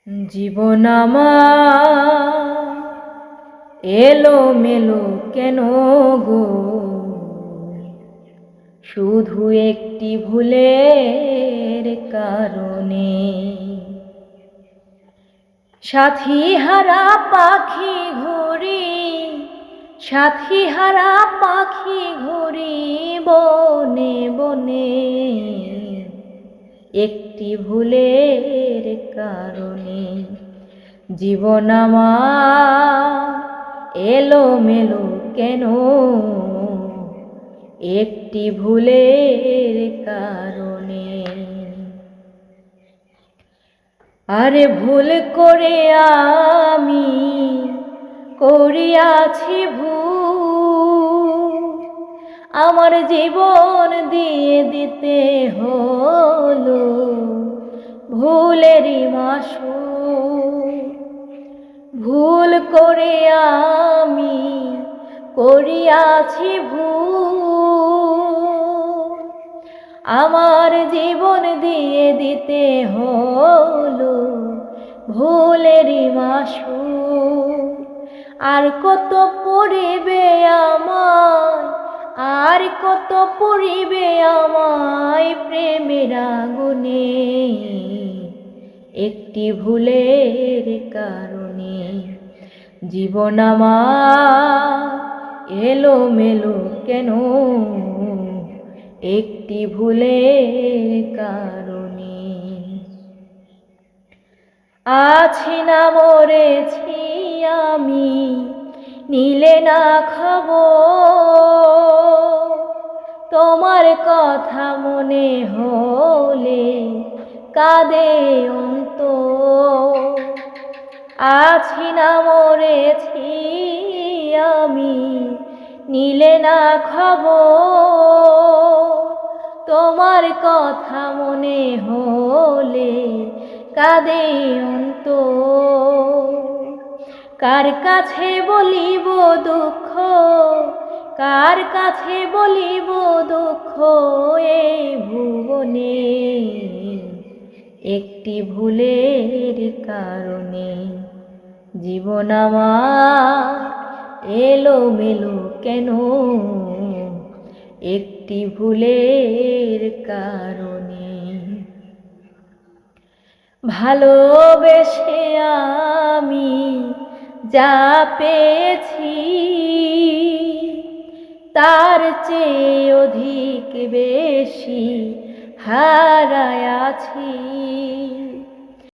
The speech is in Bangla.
জীবন আমার এলো মেলো কেন গো, শুধু একটি ভুলের কারণে। সাথী হারা পাখি ঘুরি, সাথী হারা পাখি ঘুরি বনে বনে, একটি ভুলের কারণে। জীবন আমার এলো মেলো কেন, একটি ভুলের কারণে। আরে ভুল করে আমি করিয়াছি ভুল, আমার জীবন দিয়ে দিতে হলো ভুলেরই মাসুল। ভুল করে আমি করিয়াছি ভুল, আমার জীবন দিয়ে দিতে হলো ভুলেরই মাসুল। আর কত পড়িবে আমায়, আর কত পড়িবে আমায় প্রেমের আগুনে, একটি ভুলের কারণে। জীবন আমার এলো মেলো কেন, একটি ভুলের কারণে। আছি না মরেছি আমি, নিলে না খবর, তোমার কথা মনে হলে কাঁদে অন্তর। আছি না মরেছি আমি, নিলে না খবর, তোমার কথা মনে হলে কাঁদে অন্তর। কার কাছে বলিব দুঃখ, কার কাছে বলিব দুঃখ এই ভুবনে, একটি ভুলের কারণে। জীবন আমার এলো মেলো কেন, একটি ভুলের কারণে। ভালোবেসে আমি যা পেয়েছি, তার চেয়ে অধিক বেশি হারায়াছি।